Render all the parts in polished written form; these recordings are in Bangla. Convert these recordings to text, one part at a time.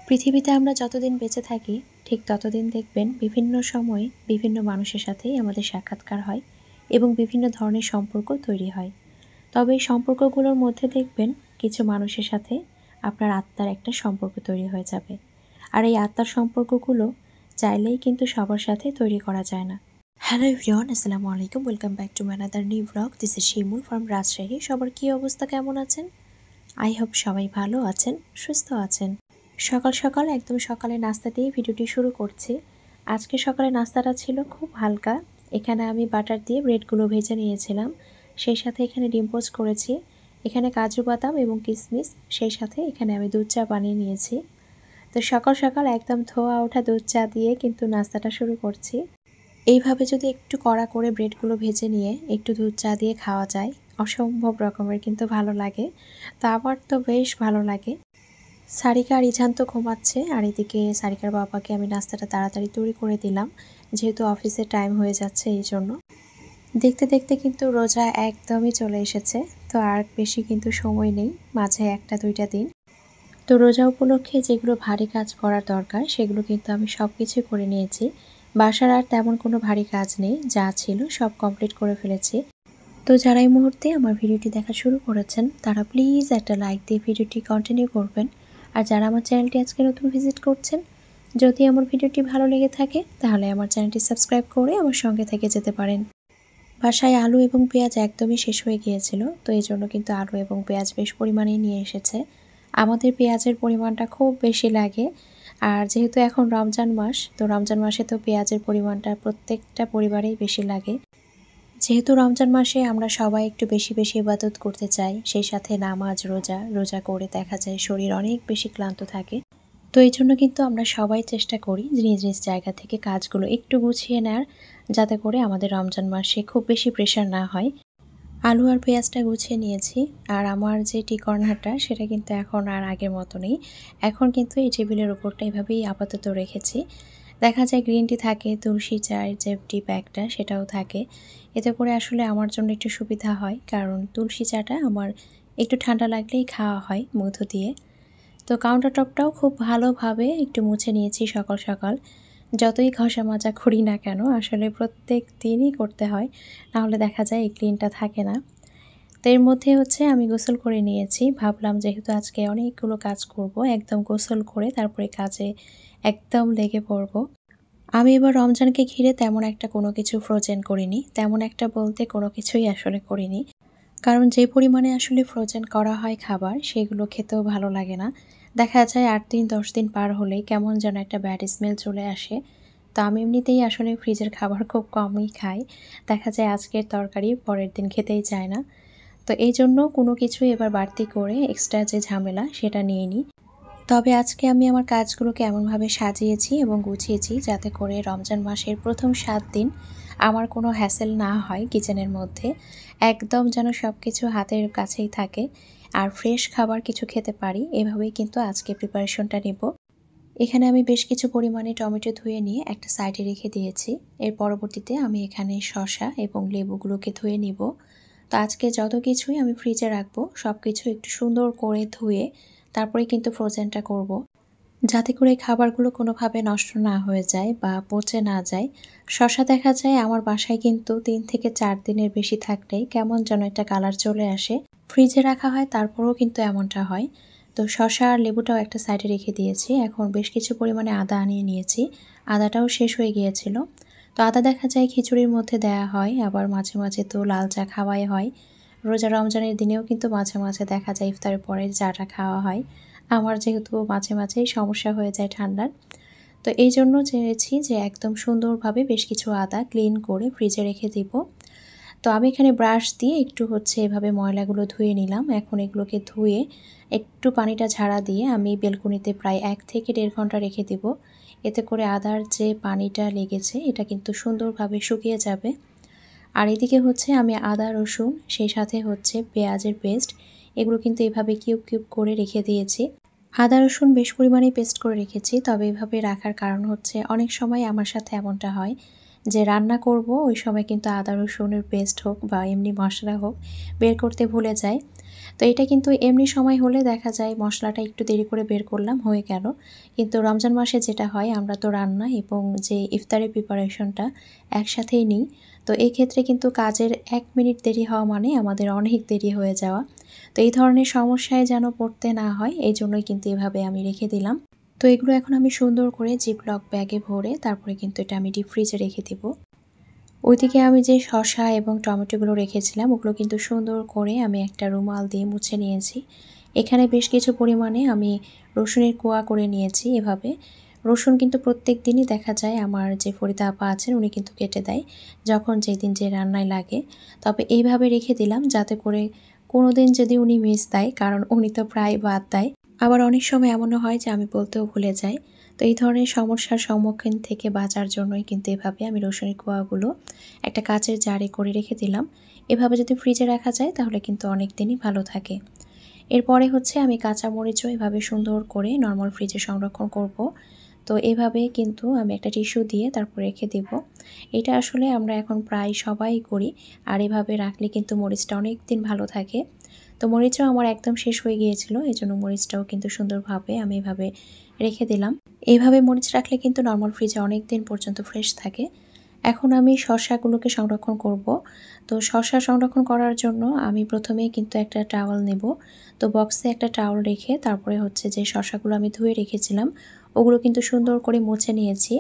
পৃথিবীতে আমরা যতদিন বেঁচে থাকি ঠিক ততদিন দেখবেন বিভিন্ন সময়ে বিভিন্ন মানুষের সাথেই আমাদের সাক্ষাৎকার হয় এবং বিভিন্ন ধরনের সম্পর্ক তৈরি হয়। তবে এই সম্পর্কগুলোর মধ্যে দেখবেন কিছু মানুষের সাথে আপনার আত্মার একটা সম্পর্ক তৈরি হয়ে যাবে। আর এই আত্মার সম্পর্কগুলো চাইলেই কিন্তু সবার সাথে তৈরি করা যায় না। হ্যালো এভরিওয়ান, আসসালামু আলাইকুম। Welcome back to my another new blog. This is Shimul from Rajshahi. সবার কী অবস্থা, কেমন আছেন? আই হোপ সবাই ভালো আছেন, সুস্থ আছেন। সকাল সকাল একদম সকালে নাস্তা দিয়ে ভিডিওটি শুরু করছি। আজকে সকালে নাস্তাটা ছিল খুব হালকা। এখানে আমি বাটার দিয়ে ব্রেডগুলো ভেজে নিয়েছিলাম, সেই সাথে এখানে ডিম পোচ করেছি, এখানে কাজু বাদাম এবং কিশমিশ, সেই সাথে এখানে আমি দুধ চা বানিয়ে নিয়েছি। তো সকাল সকাল একদম ধোয়া ওঠা দুধ চা দিয়ে কিন্তু নাস্তাটা শুরু করছি। এইভাবে যদি একটু কড়া করে ব্রেডগুলো ভেজে নিয়ে একটু দুধ চা দিয়ে খাওয়া যায়, অসম্ভব রকমের কিন্তু ভালো লাগে। তো আমার তো বেশ ভালো লাগে। সারিকা আর ইঝান তো ঘুমাচ্ছে, আর এদিকে সারিকার বাবাকে আমি নাস্তাটা তাড়াতাড়ি তৈরি করে দিলাম, যেহেতু অফিসের টাইম হয়ে যাচ্ছে এই জন্য। দেখতে দেখতে কিন্তু রোজা একদমই চলে এসেছে। তো আর বেশি কিন্তু সময় নেই, মাঝে একটা দুইটা দিন। তো রোজা উপলক্ষে যেগুলো ভারী কাজ করার দরকার সেগুলো কিন্তু আমি সব কিছুই করে নিয়েছি। বাসার আর তেমন কোনো ভারী কাজ নেই, যা ছিল সব কমপ্লিট করে ফেলেছি। তো যারা এই মুহূর্তে আমার ভিডিওটি দেখা শুরু করেছেন তারা প্লিজ একটা লাইক দিয়ে ভিডিওটি কন্টিনিউ করবেন। আর যারা আমার চ্যানেলটি আজকে নতুন ভিজিট করছেন, যদি আমার ভিডিওটি ভালো লেগে থাকে তাহলে আমার চ্যানেলটি সাবস্ক্রাইব করে আমার সঙ্গে থেকে যেতে পারেন। বাসায় আলু এবং পেঁয়াজ একদমই শেষ হয়ে গিয়েছিল, তো এই জন্য কিন্তু আলু এবং পেঁয়াজ বেশ পরিমাণে নিয়ে এসেছে। আমাদের পেঁয়াজের পরিমাণটা খুব বেশি লাগে, আর যেহেতু এখন রমজান মাস, তো রমজান মাসে তো পেঁয়াজের পরিমাণটা প্রত্যেকটা পরিবারেই বেশি লাগে। যেহেতু রমজান মাসে আমরা সবাই একটু বেশি বেশি ইবাদত করতে চাই, সেই সাথে নামাজ রোজা করে দেখা যায় শরীর অনেক বেশি ক্লান্ত থাকে। তো এই জন্য কিন্তু আমরা সবাই চেষ্টা করি নিজ নিজ জায়গা থেকে কাজগুলো একটু গুছিয়ে নেওয়ার, যাতে করে আমাদের রমজান মাসে খুব বেশি প্রেশার না হয়। আলু আর পেঁয়াজটা গুছিয়ে নিয়েছি, আর আমার যে টি কর্নারটা সেটা কিন্তু এখন আর আগের মতো নেই। এখন কিন্তু এই টেবিলের উপরটা এভাবেই আপাতত রেখেছি। দেখা যায় গ্রিন টি থাকে, তুলসী চায়ের যে টি ব্যাগটা সেটাও থাকে। এতে করে আসলে আমার জন্য একটু সুবিধা হয়, কারণ তুলসী চাটা আমার একটু ঠান্ডা লাগলেই খাওয়া হয় মধু দিয়ে। তো কাউন্টার টপটাও খুব ভালোভাবে একটু মুছে নিয়েছি সকাল সকাল। যতই ঘষা মাজা করি না কেন, আসলে প্রত্যেক দিনই করতে হয়, নাহলে দেখা যায় এই ক্লিনটা থাকে না। তো এর মধ্যে আমি গোসল করে নিয়েছি। ভাবলাম যেহেতু আজকে অনেকগুলো কাজ করব, একদম গোসল করে তারপরে কাজে একদম লেগে পড়ব। আমি এবার রমজানকে ঘিরে তেমন একটা কোনো কিছু ফ্রোজেন করিনি, তেমন একটা বলতে কোনো কিছুই আসলে করিনি। কারণ যে পরিমাণে আসলে ফ্রোজেন করা হয় খাবার, সেগুলো খেতেও ভালো লাগে না। দেখা যায় 8 দিন 10 দিন পার হলেই কেমন যেন একটা ব্যাড স্মেল চলে আসে। তো আমি এমনিতেই আসলে ফ্রিজের খাবার খুব কমই খাই। দেখা যায় আজকের তরকারি পরের দিন খেতেই চায় না। তো এই জন্য কোনো কিছুই এবার বাড়তি করে এক্সট্রা যে ঝামেলা সেটা নিয়ে নিই। তবে আজকে আমি আমার কাজগুলোকে এমনভাবে সাজিয়েছি এবং গুছিয়েছি যাতে করে রমজান মাসের প্রথম 7 দিন আমার কোনো হ্যাসেল না হয় কিচেনের মধ্যে। একদম যেন সব কিছু হাতের কাছেই থাকে আর ফ্রেশ খাবার কিছু খেতে পারি, এভাবেই কিন্তু আজকে প্রিপারেশনটা নেব। এখানে আমি বেশ কিছু পরিমাণে টমেটো ধুয়ে নিয়ে একটা সাইডে রেখে দিয়েছি। এর পরবর্তীতে আমি এখানে শসা এবং লেবুগুলোকে ধুয়ে নিব। তো আজকে যত কিছুই আমি ফ্রিজে রাখবো সব কিছু একটু সুন্দর করে ধুয়ে তারপরে কিন্তু ফ্রোজেনটা করব, যাতে করে খাবারগুলো কোনোভাবে নষ্ট না হয়ে যায় বা পচে না যায়। শসা দেখা যায় আমার বাসায় কিন্তু 3 থেকে 4 দিনের বেশি থাকলেই কেমন যেন একটা কালার চলে আসে। ফ্রিজে রাখা হয় তারপরেও কিন্তু এমনটা হয়। তো শসা আর লেবুটাও একটা সাইডে রেখে দিয়েছি। এখন বেশ কিছু পরিমাণে আদা আনিয়ে নিয়েছি। আদাটাও শেষ হয়ে গিয়েছিল। তো আদা দেখা যায় খিচুড়ির মধ্যে দেয়া হয়, আবার মাঝে মাঝে তো লাল চা খাওয়াই হয়। রোজা রমজানের দিনেও কিন্তু মাঝে মাঝে দেখা যায় ইফতারের পরে চাটা খাওয়া হয়। আমার যেহেতু মাঝে মাঝেই সমস্যা হয়ে যায় ঠান্ডার, তো এই জন্য চেয়েছি যে একদম সুন্দরভাবে বেশ কিছু আদা ক্লিন করে ফ্রিজে রেখে দিব। তো আমি এখানে ব্রাশ দিয়ে একটু এভাবে ময়লাগুলো ধুয়ে নিলাম। এখন এগুলোকে ধুয়ে একটু পানিটা ঝাড়া দিয়ে আমি বেলকুনিতে প্রায় 1 থেকে 1.5 ঘন্টা রেখে দিব। এতে করে আদার যে পানিটা লেগেছে এটা কিন্তু সুন্দরভাবে শুকিয়ে যাবে। আর এদিকে আমি আদা রসুন, সেই সাথে পেঁয়াজের পেস্ট, এগুলো কিন্তু এভাবে কিউব কিউব করে রেখে দিয়েছি। আদা রসুন বেশ পরিমাণে পেস্ট করে রেখেছি, তবে এভাবে রাখার কারণ অনেক সময় আমার সাথে এমনটা হয় যে রান্না করব ওই সময় কিন্তু আদা রসুনের পেস্ট হোক বা এমনি মশলা হোক বের করতে ভুলে যাই। তো এটা কিন্তু এমনি সময় হলে দেখা যায় মশলাটা একটু দেরি করে বের করলাম, হয়ে গেল। কিন্তু রমজান মাসে যেটা হয়, আমরা তো রান্না এবং যে ইফতারের প্রিপারেশনটা একসাথেই নিই। তো এই ক্ষেত্রে কিন্তু কাজের ১ মিনিট দেরি হওয়া মানে আমাদের অনেক দেরি হয়ে যাওয়া। তো এই ধরনের সমস্যায় যেন পড়তে না হয়, এইজন্যই কিন্তু এভাবে আমি রেখে দিলাম। তো এগুলো এখন আমি সুন্দর করে জিপলক ব্যাগে ভরে তারপরে কিন্তু এটা আমি ডিপ ফ্রিজে রেখে দিব। ওইদিকে আমি যে শসা এবং টমেটোগুলো রেখেছিলাম ওগুলো কিন্তু সুন্দর করে আমি একটা রুমাল দিয়ে মুছে নিয়েছি। এখানে বেশ কিছু পরিমাণে আমি রসুনের কোয়া করে নিয়েছি এভাবে। রসুন কিন্তু প্রত্যেক দিনই দেখা যায় আমার যে ফরিদা আপা আছেন উনি কিন্তু কেটে দেয় যখন যেদিন যে রান্নায় লাগে। তবে এইভাবে রেখে দিলাম যাতে করে কোনোদিন যদি উনি মিস দেয়, কারণ উনি তো প্রায় বাদ দেয়। আবার অনেক সময় এমনও হয় যে আমি বলতেও ভুলে যাই। তো এই ধরনের সমস্যার সম্মুখীন থেকে বাঁচার জন্যই কিন্তু এভাবে আমি রসুনের কোয়াগুলো একটা কাচের জারে করে রেখে দিলাম। এভাবে যদি ফ্রিজে রাখা যায় তাহলে কিন্তু অনেক দিনই ভালো থাকে। এরপরে হচ্ছে আমি কাঁচামরিচও এভাবে সুন্দর করে নরমাল ফ্রিজে সংরক্ষণ করব। তো এভাবে কিন্তু আমি একটা টিস্যু দিয়ে তারপর রেখে দেব। এটা আসলে আমরা এখন প্রায় সবাই করি। আর এভাবে রাখলে কিন্তু মরিচটা অনেক দিন ভালো থাকে। তো মরিচও আমার একদম শেষ হয়ে গিয়েছিল, এজন্য মরিচটাও কিন্তু সুন্দরভাবে আমি এভাবে রেখে দিলাম। এইভাবে মরিচ রাখলে কিন্তু নরমাল ফ্রিজে অনেক দিন পর্যন্ত ফ্রেশ থাকে। এখন আমি শসাগুলোকে সংরক্ষণ করব। তো শসা সংরক্ষণ করার জন্য আমি প্রথমেই কিন্তু একটা টাওয়াল নেব। তো বক্সে একটা টাওয়াল রেখে তারপরে হচ্ছে যে শসাগুলো আমি ধুয়ে রেখেছিলাম ওগুলো কিন্তু সুন্দর করে মুছে নিয়েছি।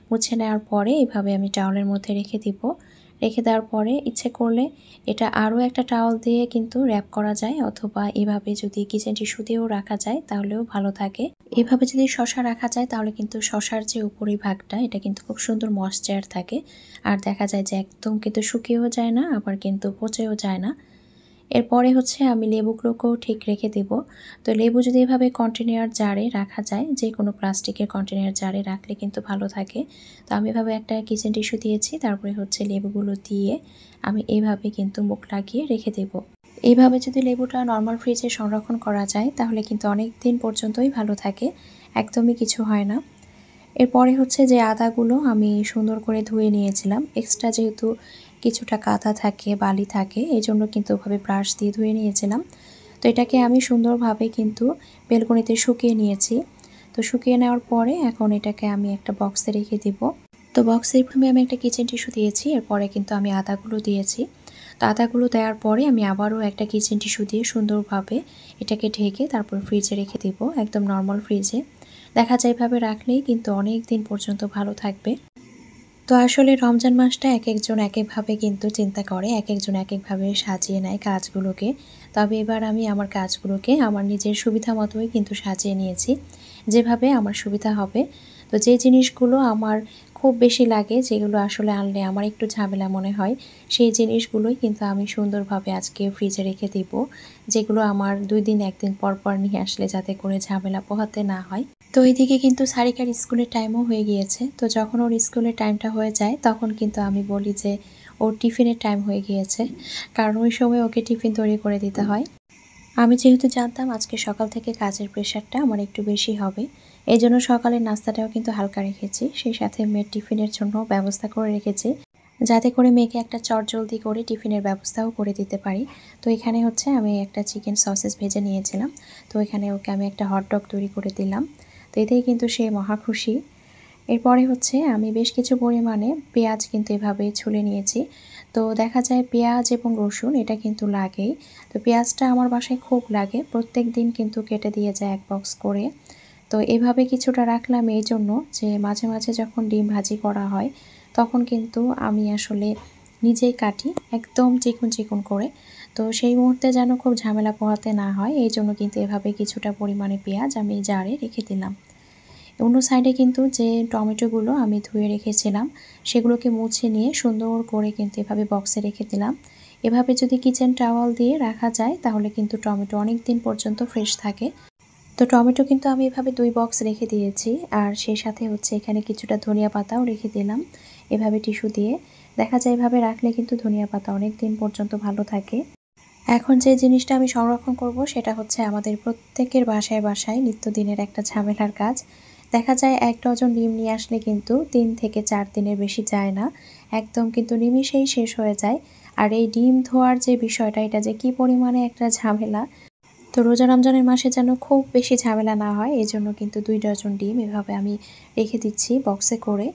মুছে নেওয়ার পরে এভাবে আমি টাওয়ালের মধ্যে রেখে দিব। রেখে দেওয়ার পরে ইচ্ছে করলে এটা আরও একটা টাওয়াল দিয়ে কিন্তু র‍্যাপ করা যায়, অথবা এভাবে যদি কিচেন টিস্যু দিয়েও রাখা যায় তাহলেও ভালো থাকে। এভাবে যদি শসা রাখা যায় তাহলে কিন্তু শসার যে উপরি ভাগটা এটা কিন্তু খুব সুন্দর ময়েশ্চার থাকে। আর দেখা যায় যে একদম কিন্তু শুকিয়েও যায় না, আবার কিন্তু পচেও যায় না। এরপরে হচ্ছে আমি লেবুগুলোকেও ঠিক রেখে দেব। তো লেবু যদি এভাবে কন্টেনার জারে রাখা যায়, যে কোনো প্লাস্টিকের কন্টেনার জারে রাখলে কিন্তু ভালো থাকে। তো আমি এভাবে একটা কিচেন টিস্যু দিয়েছি, তারপরে হচ্ছে লেবুগুলো দিয়ে আমি এইভাবে কিন্তু মুখ লাগিয়ে রেখে দেব। এইভাবে যদি লেবুটা নরমাল ফ্রিজে সংরক্ষণ করা যায় তাহলে কিন্তু অনেক দিন পর্যন্তই ভালো থাকে, একদমই কিছু হয় না। এরপরে হচ্ছে যে আদাগুলো আমি সুন্দর করে ধুয়ে নিয়েছিলাম। এক্সট্রা যেহেতু কিছুটা কাদা থাকে, বালি থাকে, এজন্য কিন্তু ওভাবে ব্রাশ দিয়ে ধুয়ে নিয়েছিলাম। তো এটাকে আমি সুন্দরভাবে কিন্তু বেলকনিতে শুকিয়ে নিয়েছি। তো শুকিয়ে নেওয়ার পরে এখন এটাকে আমি একটা বক্সে রেখে দিব। তো বক্সের প্রথমে আমি একটা কিচেন টিস্যু দিয়েছি, এরপরে কিন্তু আমি আদাগুলো দিয়েছি। তো আদাগুলো দেওয়ার পরে আমি আবারও একটা কিচেন টিস্যু দিয়ে সুন্দরভাবে এটাকে ঢেকে তারপর ফ্রিজে রেখে দিব, একদম নর্মাল ফ্রিজে। দেখা যায় এভাবে রাখলেই কিন্তু অনেক দিন পর্যন্ত ভালো থাকবে। তো আসলে রমজান মাসটা একেকজন একেকভাবে কিন্তু চিন্তা করে, একেকজন একেকভাবে সাজিয়ে নেয় কাজগুলোকে। তবে এবার আমি আমার কাজগুলোকে আমার নিজের সুবিধা মতোই কিন্তু সাজিয়ে নিয়েছি, যেভাবে আমার সুবিধা হবে। তো যে জিনিসগুলো আমার খুব বেশি লাগে, যেগুলো আসলে আনলে আমার একটু ঝামেলা মনে হয়, সেই জিনিসগুলোই কিন্তু আমি সুন্দরভাবে আজকে ফ্রিজে রেখে দিব, যেগুলো আমার ২ দিন ১ দিন পর পর নিয়ে আসলে যাতে করে ঝামেলা পোহাতে না হয়। তো এইদিকে কিন্তু সারিকার স্কুলের টাইমও হয়ে গিয়েছে। তো যখন ওর স্কুলের টাইমটা হয়ে যায় তখন কিন্তু আমি বলি যে ওর টিফিনের টাইম হয়ে গিয়েছে, কারণ ওই সময় ওকে টিফিন তৈরি করে দিতে হয়। আমি যেহেতু জানতাম আজকে সকাল থেকে কাজের প্রেশারটা আমার একটু বেশি হবে, এজন্য সকালের নাস্তাটাও কিন্তু হালকা রেখেছি। সেই সাথে মেয়ের টিফিনের জন্য ব্যবস্থা করে রেখেছি, যাতে করে মেয়েকে একটা চটজলদি করে টিফিনের ব্যবস্থাও করে দিতে পারি। তো এখানে হচ্ছে আমি একটা চিকেন সসেজ ভেজে নিয়েছিলাম। তো এখানে ওকে আমি একটা হটডগ তৈরি করে দিলাম। তো এতেই কিন্তু সে মহা খুশি। এরপরে হচ্ছে আমি বেশ কিছু পরিমাণে পেঁয়াজ কিন্তু এভাবে ছুলে নিয়েছি। তো দেখা যায় পেঁয়াজ এবং রসুন এটা কিন্তু লাগেই। তো পেঁয়াজটা আমার বাসায় খুব লাগে, প্রত্যেক দিন কিন্তু কেটে দিয়ে যায় ১ বক্স করে। তো এভাবে কিছুটা রাখলাম এই জন্য যে মাঝে মাঝে যখন ডিম ভাজি করা হয় তখন কিন্তু আমি আসলে নিজেই কাটি একদম চিকন চিকন করে। তো সেই মুহূর্তে যেন খুব ঝামেলা পোহাতে না হয়, এই জন্য কিন্তু এভাবে কিছুটা পরিমাণে পেঁয়াজ আমি জারে রেখে দিলাম। অন্য সাইডে কিন্তু যে টমেটোগুলো আমি ধুয়ে রেখেছিলাম সেগুলোকে মুছে নিয়ে সুন্দর করে কিন্তু এভাবে বক্সে রেখে দিলাম। এভাবে যদি কিচেন টাওয়াল দিয়ে রাখা যায় তাহলে কিন্তু টমেটো অনেক দিন পর্যন্ত ফ্রেশ থাকে। তো টমেটো কিন্তু আমি এভাবে ২ বক্স রেখে দিয়েছি, আর সেই সাথে হচ্ছে এখানে কিছুটা ধনিয়া পাতাও রেখে দিলাম এভাবে টিস্যু দিয়ে। দেখা যায় এভাবে রাখলে কিন্তু ধনিয়া পাতা অনেক দিন পর্যন্ত ভালো থাকে। এখন যে জিনিসটা আমি সংরক্ষণ করব সেটা হচ্ছে আমাদের প্রত্যেকের বাসায় বাসায় নিত্যদিনের একটা ঝামেলার কাজ, দেখা যায় ১ ডজন ডিম নিয়ে আসলে কিন্তু ৩ থেকে ৪ দিনের বেশি যায় না, একদম কিন্তু নিমিষেই শেষ হয়ে যায়। আর এই ডিম ধোয়ার যে বিষয়টা, এটা যে কী পরিমাণে একটা ঝামেলা। তো রোজা রমজানের মাসে যেন খুব বেশি ঝামেলা না হয়, এজন্য কিন্তু ২ ডজন ডিম এভাবে আমি রেখে দিচ্ছি বক্সে করে।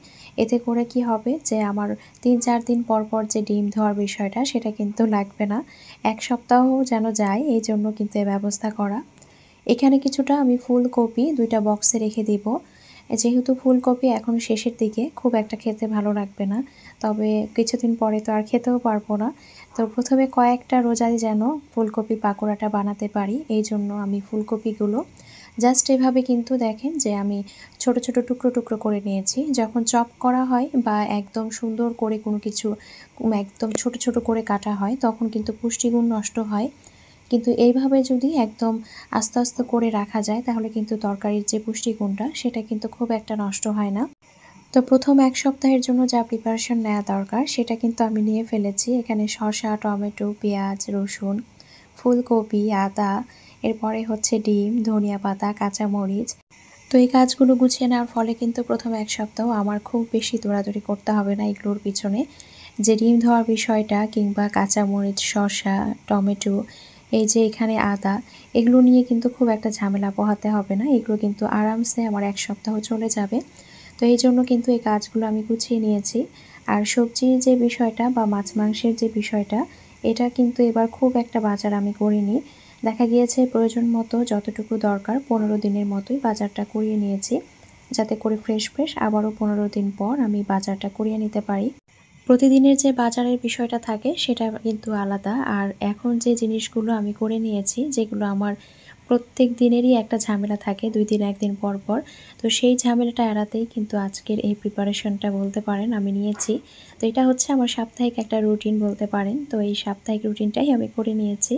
এতে করে কি হবে যে আমার ৩-৪ দিন পর পর যে ডিম ধোয়ার বিষয়টা, সেটা কিন্তু লাগবে না। ১ সপ্তাহ যেন যায়, এইজন্য কিন্তু এ ব্যবস্থা করা। এখানে কিছুটা আমি ফুলকপি ২ টা বক্সে রেখে দিব। যেহেতু ফুলকপি এখন শেষের দিকে, খুব একটা খেতে ভালো লাগবে না। তবে কিছুদিন পরে তো আর খেতেও পারবো না। তো প্রথমে কয়েকটা রোজায় যেন ফুলকপি পাকোড়াটা বানাতে পারি, এইজন্য আমি ফুলকপিগুলো জাস্ট এভাবে কিন্তু দেখেন যে আমি ছোট ছোট টুকরো টুকরো করে নিয়েছি। যখন চপ করা হয় বা একদম সুন্দর করে কোনো কিছু একদম ছোট ছোট করে কাটা হয়, তখন কিন্তু পুষ্টিগুণ নষ্ট হয়। কিন্তু এইভাবে যদি একদম আস্তে আস্তে করে রাখা যায়, তাহলে কিন্তু তরকারির যে পুষ্টিগুণটা, সেটা কিন্তু খুব একটা নষ্ট হয় না। তো প্রথম ১ সপ্তাহের জন্য যা প্রিপারেশন নেওয়া দরকার, সেটা কিন্তু আমি নিয়ে ফেলেছি। এখানে শসা, টমেটো, পেঁয়াজ, রসুন, ফুলকপি, আদা, এরপরে হচ্ছে ডিম, ধনিয়া পাতা, কাঁচামরিচ। তো এই কাজগুলো গুছিয়ে নেওয়ার ফলে কিন্তু প্রথম ১ সপ্তাহ আমার খুব বেশি দৌড়াদৌড়ি করতে হবে না এগুলোর পিছনে। যে ডিম ধোয়ার বিষয়টা কিংবা কাঁচামরিচ, শসা, টমেটো, এই যে এখানে আদা, এগুলো নিয়ে কিন্তু খুব একটা ঝামেলা পোহাতে হবে না। এগুলো কিন্তু আরামসে আমার ১ সপ্তাহ চলে যাবে। তো এইজন্য কিন্তু এই কাজগুলো আমি গুছিয়ে নিয়েছি। আর সবজির যে বিষয়টা বা মাছ মাংসের যে বিষয়টা, এটা কিন্তু এবার খুব একটা বাজার আমি করিনি। দেখা গিয়েছে প্রয়োজন মতো যতটুকু দরকার ১৫ দিনের মতোই বাজারটা করিয়ে নিয়েছি, যাতে করে ফ্রেশ ফ্রেশ আবারও ১৫ দিন পর আমি বাজারটা করিয়ে নিতে পারি। প্রতিদিনের যে বাজারের বিষয়টা থাকে, সেটা কিন্তু আলাদা। আর এখন যে জিনিসগুলো আমি করে নিয়েছি, যেগুলো আমার প্রত্যেক দিনেরই একটা ঝামেলা থাকে ২ দিন ১ দিন পর পর, তো সেই ঝামেলাটা এড়াতেই কিন্তু আজকের এই প্রিপারেশনটা বলতে পারেন আমি নিয়েছি। তো এটা হচ্ছে আমার সাপ্তাহিক একটা রুটিন বলতে পারেন। তো এই সাপ্তাহিক রুটিনটাই আমি করে নিয়েছি।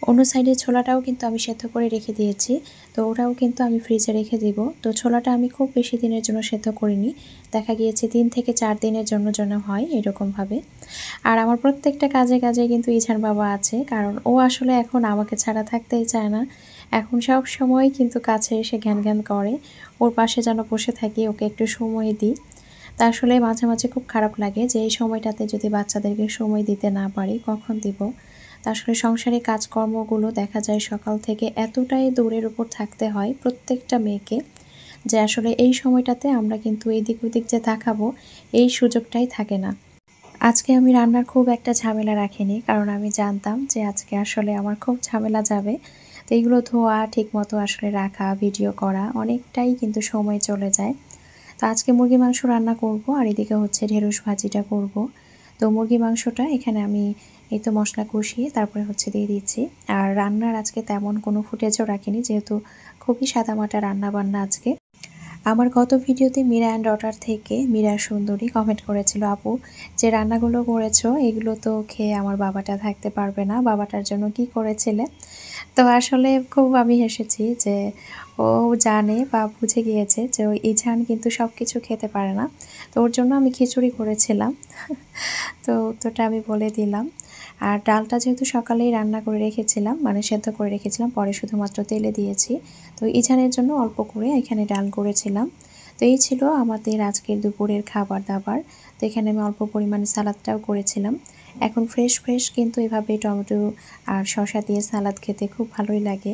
অন্য সাইডে ছোলাটাও কিন্তু আমি সেদ্ধ করে রেখে দিয়েছি। তো ওটাও কিন্তু আমি ফ্রিজে রেখে দিব। তো ছোলাটা আমি খুব বেশি দিনের জন্য সেদ্ধ করিনি। দেখা গিয়েছে ৩ থেকে ৪ দিনের জন্য যেন হয় এরকমভাবে। আর আমার প্রত্যেকটা কাজে কাজে কিন্তু ইছান বাবা আছে। কারণ ও আসলে এখন আমাকে ছাড়া থাকতেই চায় না। এখন সবসময় কিন্তু কাছে এসে ঘ্যান ঘ্যান করে। ওর পাশে যেন বসে থাকি, ওকে একটু সময় দিই। তা আসলে মাঝে মাঝে খুব খারাপ লাগে যে এই সময়টাতে যদি বাচ্চাদেরকে সময় দিতে না পারি, কখন দিব। তা আসলে সংসারে কাজকর্মগুলো দেখা যায় সকাল থেকে এতটাই দৌড়ের উপর থাকতে হয় প্রত্যেকটা মেয়েকে, যে আসলে এই সময়টাতে আমরা কিন্তু এদিক ওদিক যে তাকাবো, এই সুযোগটাই থাকে না। আজকে আমি রান্নার খুব একটা ঝামেলা রাখিনি, কারণ আমি জানতাম যে আজকে আসলে আমার খুব ঝামেলা যাবে। তো এইগুলো ধোয়া, ঠিকমতো আসলে রাখা, ভিডিও করা, অনেকটাই কিন্তু সময় চলে যায়। তো আজকে মুরগি মাংস রান্না করব, আর এদিকে হচ্ছে ঢেঁড়স ভাজিটা করব। তো মুরগি মাংসটা এখানে আমি এই তো মশলা কষিয়ে তারপরে হচ্ছে দিয়ে দিচ্ছি। আর রান্নার আজকে তেমন কোনো ফুটেজও রাখিনি, যেহেতু খুবই সাদামাটা রান্নাবান্না আজকে। আমার গত ভিডিওতে মীরা অ্যান্ড ডটার থেকে মীরা সুন্দরী কমেন্ট করেছিল, আপু যে রান্নাগুলো করেছো এগুলো তো খেয়ে আমার বাবাটা থাকতে পারবে না, বাবাটার জন্য কি করেছিলে। তো আসলে খুব আমি হেসেছি যে ও জানে বা বুঝে গিয়েছে যে ওই ইছান কিন্তু সব কিছু খেতে পারে না। তো ওর জন্য আমি খিচুড়ি করেছিলাম। তো উত্তরটা আমি বলে দিলাম। আর ডালটা যেহেতু সকালেই রান্না করে রেখেছিলাম, মানে সেদ্ধ করে রেখেছিলাম, পরে শুধুমাত্র তেলে দিয়েছি। তো ইছানের জন্য অল্প করে এখানে ডাল করেছিলাম। তো এই ছিল আমাদের আজকের দুপুরের খাবার দাবার। তো এখানে আমি অল্প পরিমাণে সালাদটাও করেছিলাম। এখন ফ্রেশ ফ্রেশ কিন্তু এভাবে টমেটো আর শসা দিয়ে সালাদ খেতে খুব ভালোই লাগে।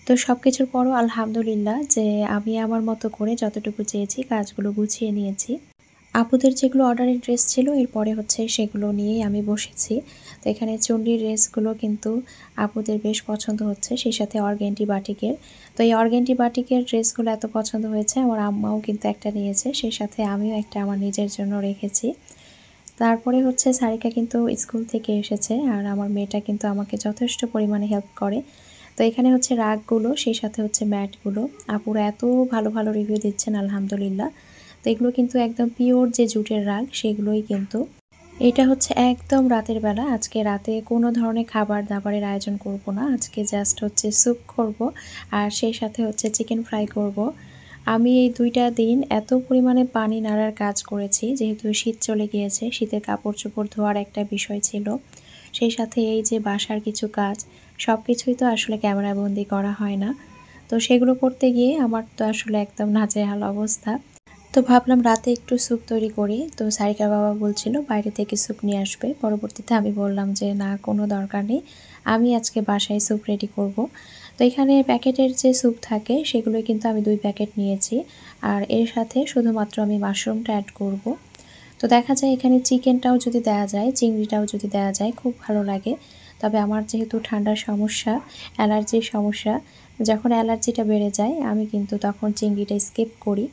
তো সব কিছুর পরও আলহামদুলিল্লাহ যে আমি আমার মতো করে যতটুকু চেয়েছি কাজগুলো গুছিয়ে নিয়েছি। আপুদের যেগুলো অর্ডারের ড্রেস ছিল, এরপরে হচ্ছে সেগুলো নিয়েই আমি বসেছি। তো এখানে চুন্ডির ড্রেসগুলো কিন্তু আপুদের বেশ পছন্দ হচ্ছে, সেই সাথে অর্গেন্ডি বাটিকের। তো এই অর্গেন্ডি বাটিকের ড্রেসগুলো এত পছন্দ হয়েছে, আমার আম্মাও কিন্তু একটা নিয়েছে, সেই সাথে আমিও একটা আমার নিজের জন্য রেখেছি। তারপরে হচ্ছে সারিকা কিন্তু স্কুল থেকে এসেছে, আর আমার মেয়েটা কিন্তু আমাকে যথেষ্ট পরিমাণে হেল্প করে। তো এখানে হচ্ছে রাগগুলো, সেই সাথে হচ্ছে ম্যাটগুলো আপুরা এত ভালো ভালো রিভিউ দিচ্ছেন আলহামদুলিল্লাহ। তো এগুলো কিন্তু একদম পিওর যে জুটের রাগ, সেগুলোই কিন্তু। এটা হচ্ছে একদম রাতের বেলা। আজকে রাতে কোনো ধরনের খাবার দাবারের আয়োজন করব না, আজকে জাস্ট হচ্ছে স্যুপ করব, আর সেই সাথে হচ্ছে চিকেন ফ্রাই করব। আমি এই ২টা দিন এত পরিমাণে পানি নাড়ার কাজ করেছি, যেহেতু শীত চলে গিয়েছে, শীতের কাপড় চোপড় ধোয়ার একটা বিষয় ছিল, সেই সাথে এই যে বাসার কিছু কাজ, সব কিছুই তো আসলে ক্যামেরাবন্দি করা হয় না। তো সেগুলো করতে গিয়ে আমার তো আসলে একদম নাজেহাল অবস্থা। তো ভাবলাম রাতে একটু স্যুপ তৈরি করি। তো সারিকার বাবা বলছিল বাইরে থেকে স্যুপ নিয়ে আসবে। পরবর্তীতে আমি বললাম যে না, কোনো দরকার নেই, আমি আজকে বাসায় স্যুপ রেডি করব। তো এখানে প্যাকেটের যে স্যুপ থাকে সেগুলোই কিন্তু আমি 2 প্যাকেট নিয়েছি। আর এর সাথে শুধুমাত্র আমি মাশরুমটা অ্যাড করব। তো দেখা যায় এখানে চিকেনটাও যদি দেয়া যায়, চিংড়িটাও যদি দেয়া যায় খুব ভালো লাগে। তবে আমার যেহেতু ঠান্ডার সমস্যা, অ্যালার্জির সমস্যা, যখন অ্যালার্জিটা বেড়ে যায় আমি কিন্তু তখন চিংড়িটা স্কিপ করি,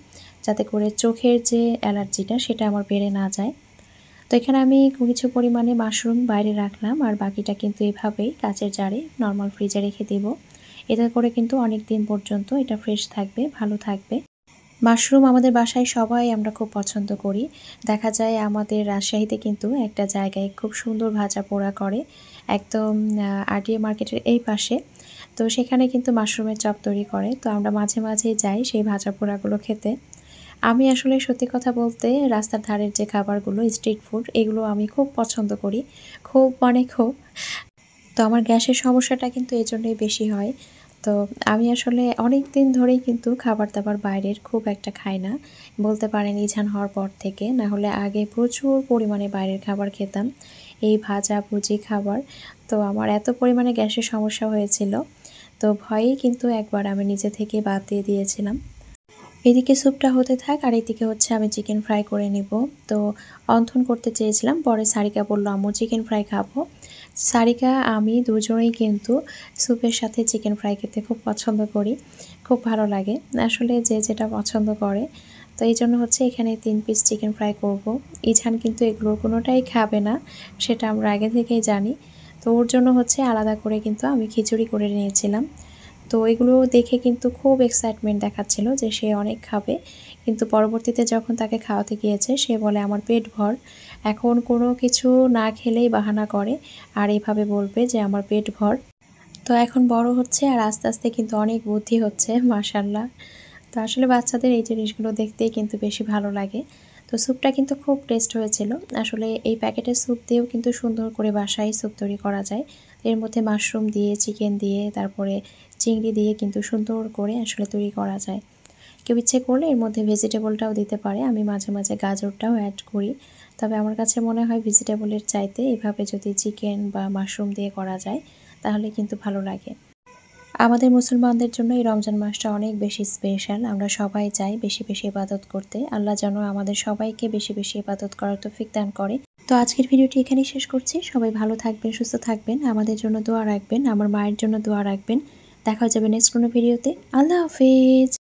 যাতে করে চোখের যে অ্যালার্জিটা সেটা আমার বেড়ে না যায়। তো এখানে আমি কিছু পরিমাণে মাশরুম বাইরে রাখলাম আর বাকিটা কিন্তু এভাবেই কাঁচের জারে নরমাল ফ্রিজে রেখে দেব। এতে করে কিন্তু অনেক দিন পর্যন্ত এটা ফ্রেশ থাকবে, ভালো থাকবে। মাশরুম আমাদের বাসায় সবাই আমরা খুব পছন্দ করি। দেখা যায় আমাদের রাজশাহীতে কিন্তু একটা জায়গায় খুব সুন্দর ভাজা পোড়া করে, একদম আরটিএ মার্কেটের এই পাশে। তো সেখানে কিন্তু মাশরুমের চপ তৈরি করে। তো আমরা মাঝে মাঝেই যাই সেই ভাজা পোড়াগুলো খেতে। আমি আসলে সত্যি কথা বলতে রাস্তার ধারের যে খাবারগুলো, স্ট্রিট ফুড, এগুলো আমি খুব পছন্দ করি। খুব মানে খুব। তো আমার গ্যাসের সমস্যাটা কিন্তু এজন্যই বেশি হয়। তো আমি আসলে অনেক দিন ধরেই কিন্তু খাবার-দাবার বাইরের খুব একটা খাই না। বলতে পারেন ইজান হওয়ার পর থেকে। না হলে আগে প্রচুর পরিমাণে বাইরের খাবার খেতাম। এই ভাজা-ভুজি খাবার। তো আমার এত পরিমাণে গ্যাসের সমস্যা হয়েছিল। তো ভয়েই কিন্তু একবার আমি নিজে থেকে বাদ দিয়ে দিয়েছিলাম। এদিকে স্যুপটা হতে থাক আর এদিকে হচ্ছে আমি চিকেন ফ্রাই করে নিব। তো অন্থন করতে চেয়েছিলাম, পরে সারিকা বলল আম্মু চিকেন ফ্রাই খাবো। সারিকা আমি দুজনেই কিন্তু স্যুপের সাথে চিকেন ফ্রাই খেতে খুব পছন্দ করি, খুব ভালো লাগে। আসলে যে যেটা পছন্দ করে। তো এই জন্য হচ্ছে এখানে 3 পিস চিকেন ফ্রাই করব। ইছান কিন্তু এগুলোর কোনোটাই খাবে না, সেটা আমরা আগে থেকেই জানি। তো ওর জন্য হচ্ছে আলাদা করে কিন্তু আমি খিচুড়ি করে নিয়েছিলাম। তো এগুলো দেখে কিন্তু খুব এক্সাইটমেন্ট দেখাচ্ছিল যে সে অনেক খাবে। কিন্তু পরবর্তীতে যখন তাকে খাওয়াতে গিয়েছে সে বলে আমার পেট ভর। এখন কোনো কিছু না খেলেই বাহানা করে আর এভাবে বলবে যে আমার পেট ভর। তো এখন বড় হচ্ছে আর আস্তে আস্তে কিন্তু অনেক বুদ্ধি হচ্ছে, মাশাআল্লাহ। তো আসলে বাচ্চাদের এই জিনিসগুলো দেখতেই কিন্তু বেশি ভালো লাগে। তো স্যুপটা কিন্তু খুব টেস্ট হয়েছিল। আসলে এই প্যাকেটের স্যুপ দিয়েও কিন্তু সুন্দর করে বাসায় স্যুপ তৈরি করা যায়। এর মধ্যে মাশরুম দিয়ে, চিকেন দিয়ে, তারপরে চিংড়ি দিয়ে কিন্তু সুন্দর করে আসলে তৈরি করা যায়। কেউ ইচ্ছে করলে এর মধ্যে ভেজিটেবলটাও দিতে পারে। আমি মাঝে মাঝে গাজরটাও অ্যাড করি। তবে আমার কাছে মনে হয় ভেজিটেবলের চাইতে এভাবে যদি চিকেন বা মাশরুম দিয়ে করা যায় তাহলে কিন্তু ভালো লাগে। আমাদের মুসলমানদের জন্য এই রমজান মাসটা অনেক বেশি স্পেশাল। আমরা সবাই চাই বেশি বেশি ইবাদত করতে। আল্লাহ যেন আমাদের সবাইকে বেশি বেশি ইবাদত করার তৌফিক দান করে। তো আজকের ভিডিওটি এখানেই শেষ করছি। সবাই ভালো থাকবেন, সুস্থ থাকবেন, আমাদের জন্য দোয়া রাখবেন, আমার মায়ের জন্য দোয়া রাখবেন। দেখা যাবে নেক্সট কোনো ভিডিওতে। আল্লাহ হাফেজ।